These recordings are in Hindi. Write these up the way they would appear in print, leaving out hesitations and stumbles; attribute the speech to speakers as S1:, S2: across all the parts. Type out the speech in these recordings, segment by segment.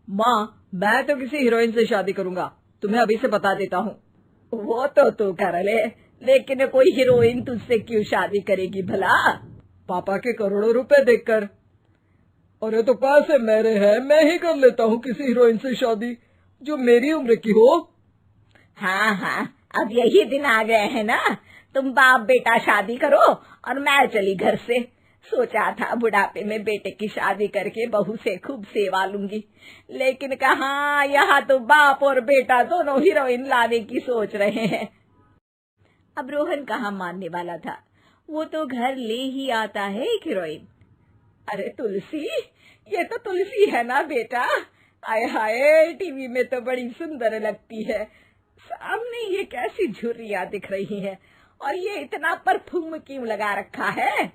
S1: माँ, मैं तो किसी हीरोइन से शादी करूंगा, तुम्हें अभी से बता देता हूँ।
S2: वो तो तू कर ले, लेकिन कोई हीरोइन तुझसे क्यों शादी करेगी भला?
S1: पापा के करोड़ों रुपए देखकर। अरे तो पैसे मेरे हैं, मैं ही कर लेता हूँ किसी हीरोइन से शादी जो मेरी उम्र की हो।
S2: हाँ हाँ, अब यही दिन आ गए हैं ना, तुम बाप बेटा शादी करो और मैं चली घर से। सोचा था बुढ़ापे में बेटे की शादी करके बहू से खूब सेवा लूंगी, लेकिन कहाँ, यहाँ तो बाप और बेटा दोनों हीरोइन लाने की सोच रहे हैं। अब रोहन कहाँ मानने वाला था, वो तो घर ले ही आता है एक हीरोइन। अरे तुलसी, ये तो तुलसी है ना बेटा? आय हाय, टीवी में तो बड़ी सुंदर लगती है, सामने ये कैसी झुर्रियां दिख रही है, और ये इतना परफ्यूम क्यों लगा रखा है?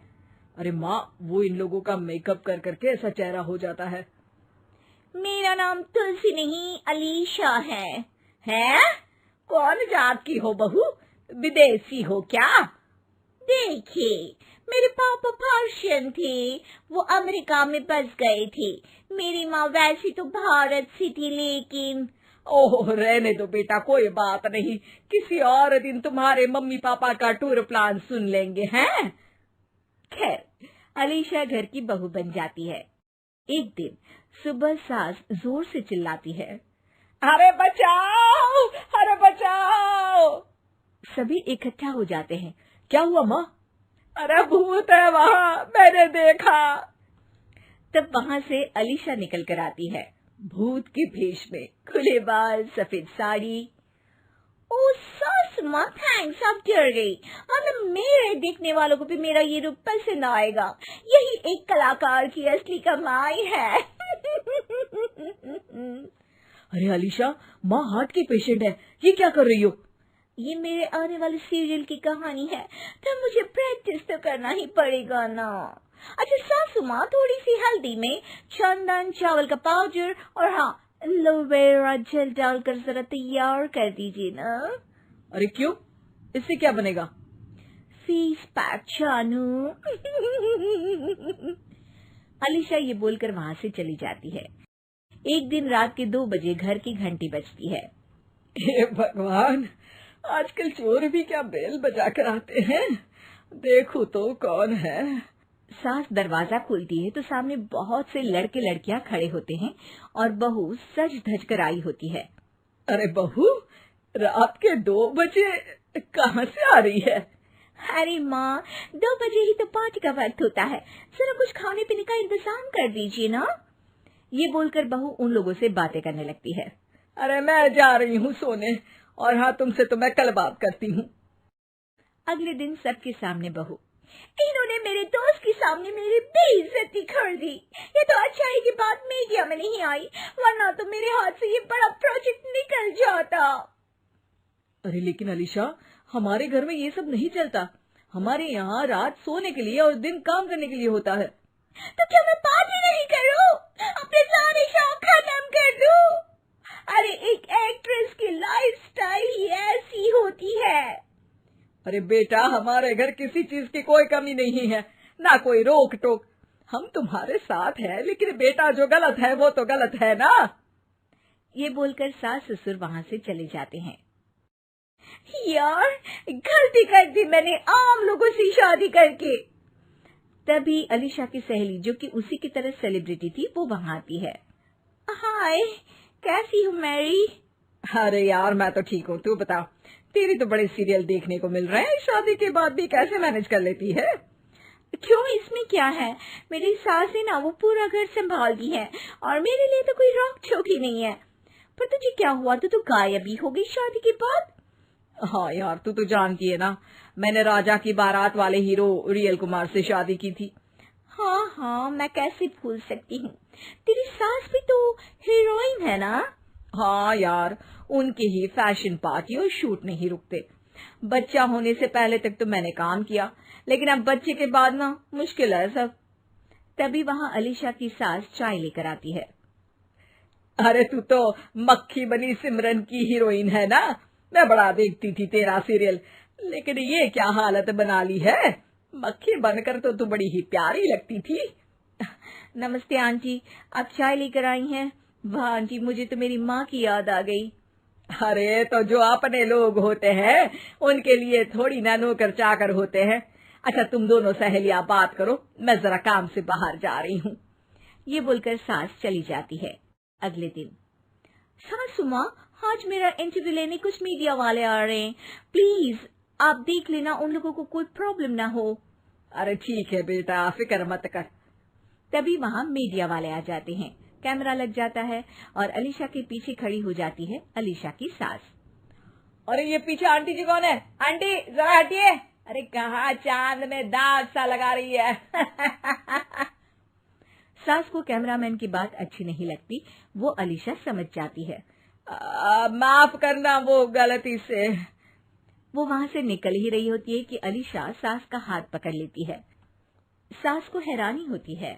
S1: अरे माँ, वो इन लोगों का मेकअप कर करके ऐसा चेहरा हो जाता है।
S2: मेरा नाम तुलसी नहीं अलीशा है। हैं? कौन जात की हो बहू? विदेशी हो क्या? देखिए, मेरे पापा पर्शियन थे, वो अमेरिका में बस गए थे। मेरी माँ वैसी तो भारत से थी, लेकिन
S1: ओह, रहने दो बेटा, कोई बात नहीं, किसी और दिन तुम्हारे मम्मी पापा का टूर प्लान सुन लेंगे हैं।
S2: खैर, अलीशा घर की बहू बन जाती है। एक दिन सुबह सास जोर से चिल्लाती है, अरे बचाओ, अरे बचाओ। सभी इकट्ठा हो जाते हैं।
S1: क्या हुआ माँ?
S2: अरे भूत है वहाँ, मैंने देखा। तब वहाँ से अलीशा निकल कर आती है, भूत के भेष में, खुले बाल, सफेद साड़ी। ओ सास माँ, थैंक्स, अब डर गई। अब मेरे देखने वालों को भी मेरा ये रूप पसंद आएगा। यही एक कलाकार की असली कमाई है।
S1: अरे अलीशा, माँ हार्ट की पेशेंट है, ये क्या कर रही हो?
S2: ये मेरे आने वाले सीरियल की कहानी है, तो मुझे प्रैक्टिस तो करना ही पड़ेगा ना। अच्छा सासू माँ, थोड़ी सी हल्दी में चंदन, चावल का पाउडर और हाँ, एलोवेरा जेल डालकर जरा तैयार कर दीजिए ना।
S1: अरे क्यों, इससे क्या बनेगा?
S2: फेस पैक जानू। अलीशा ये बोलकर वहाँ से चली जाती है। एक दिन रात के 2 बजे घर की घंटी बजती है।
S1: हे भगवान, आजकल चोर भी क्या बेल बजा कर आते हैं, देखो तो कौन है।
S2: सास दरवाजा खोलती है तो सामने बहुत से लड़के लड़कियां खड़े होते हैं और बहू सज धज कर आई होती है।
S1: अरे बहू, रात के 2 बजे कहाँ से आ रही है?
S2: अरे माँ, 2 बजे ही तो पार्टी का वक्त होता है, जरा कुछ खाने पीने का इंतजाम कर दीजिए ना। ये बोलकर बहू उन लोगों से बातें करने लगती है।
S1: अरे मैं जा रही हूँ सोने, और हाँ, तुमसे तो मैं कल बात करती हूँ।
S2: अगले दिन सबके सामने बहू, इन्होंने मेरे दोस्त के सामने मेरी बेइज्जती कर दी। ये तो अच्छा है कि बात मीडिया में नहीं आई, वरना तो मेरे हाथ से ये बड़ा प्रोजेक्ट निकल जाता।
S1: अरे लेकिन अलीशा, हमारे घर में ये सब नहीं चलता, हमारे यहाँ रात सोने के लिए और दिन काम करने के लिए होता है।
S2: तो क्या मैं पार्टी नहीं करूं? अपने सारे शौक खत्म कर दूं? अरे एक एक्ट्रेस की लाइफस्टाइल ही ऐसी होती है।
S1: अरे बेटा, हमारे घर किसी चीज की कोई कमी नहीं है, ना कोई रोक टोक, हम तुम्हारे साथ हैं, लेकिन बेटा जो गलत है वो तो गलत है ना।
S2: ये बोलकर सास ससुर वहाँ से चले जाते हैं। यार, गलती कर दी मैंने आम लोगों से शादी करके। तभी अलीशा की सहेली, जो कि उसी की तरह सेलिब्रिटी थी, वो वहाँ आती है। हाय, कैसी हो मैरी?
S1: अरे यार, मैं तो ठीक हूँ, तू बता, तेरी तो बड़े सीरियल देखने को मिल रहे हैं, शादी के बाद भी कैसे मैनेज कर लेती है?
S2: क्यों, इसमें क्या है? मेरी सास है ना, वो पूरा घर संभालती है और मेरे लिए तो कोई रोक टोक ही नहीं है। पर तुझे क्या हुआ, तू तो गायब ही हो गई शादी के बाद।
S1: हाँ यार, तू तो जानती है ना, मैंने राजा की बारात वाले हीरो रियल कुमार से शादी की थी।
S2: हाँ हाँ, मैं कैसे भूल सकती हूँ, तेरी सास भी तो हीरोइन है ना।
S1: हाँ यार, उनके ही फैशन पार्टी और शूट नहीं रुकते। बच्चा होने से पहले तक तो मैंने काम किया, लेकिन अब बच्चे के बाद ना मुश्किल है सब।
S2: तभी वहाँ अलीशा की सास चाय लेकर आती है।
S1: अरे तू तो मक्खी बनी सिमरन की हीरोइन है ना, मैं बड़ा देखती थी तेरा सीरियल, लेकिन ये क्या हालत बना ली है, मक्खी बनकर तो तू बड़ी ही प्यारी लगती थी।
S2: नमस्ते आंटी, आप चाय लेकर आई हैं, वाह आंटी, मुझे तो मेरी माँ की याद आ गई।
S1: अरे तो जो अपने लोग होते हैं उनके लिए थोड़ी ना नौकर चाकर होते हैं। अच्छा तुम दोनों सहेलियां बात करो, मैं जरा काम से बाहर जा रही हूँ।
S2: ये बोलकर सास चली जाती है। अगले दिन, सासू माँ, आज मेरा इंटरव्यू लेने कुछ मीडिया वाले आ रहे हैं, प्लीज आप देख लेना उन लोगों को कोई प्रॉब्लम ना हो।
S1: अरे ठीक है बेटा, फिक्र मत कर।
S2: तभी वहाँ मीडिया वाले आ जाते हैं। कैमरा लग जाता है और अलीशा के पीछे खड़ी हो जाती है अलीशा की सास।
S1: अरे ये पीछे आंटी जी कौन है? आंटी जरा हटिए। अरे कहाँ चांद में दांत सा लगा रही है।
S2: सास को कैमरामैन की बात अच्छी नहीं लगती, वो अलीशा समझ जाती है।
S1: माफ करना, वो गलती से।
S2: वो वहां से निकल ही रही होती है कि अलीशा सास का हाथ पकड़ लेती है। सास को हैरानी होती है,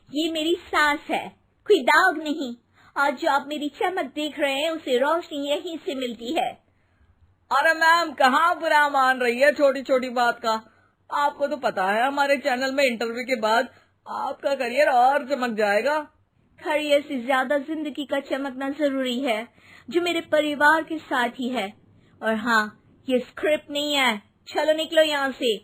S2: ये मेरी सास है, कोई दाग नहीं, और जो आप मेरी चमक देख रहे हैं उसे रोशनी यहीं से मिलती है।
S1: अरे मैम, कहाँ बुरा मान रही है छोटी छोटी बात का। आपको तो पता है हमारे चैनल में इंटरव्यू के बाद आपका करियर और चमक जाएगा।
S2: करियर से ज्यादा जिंदगी का चमकना जरूरी है, जो मेरे परिवार के साथ ही है। और हाँ, ये स्क्रिप्ट नहीं है, चलो निकलो यहाँ से।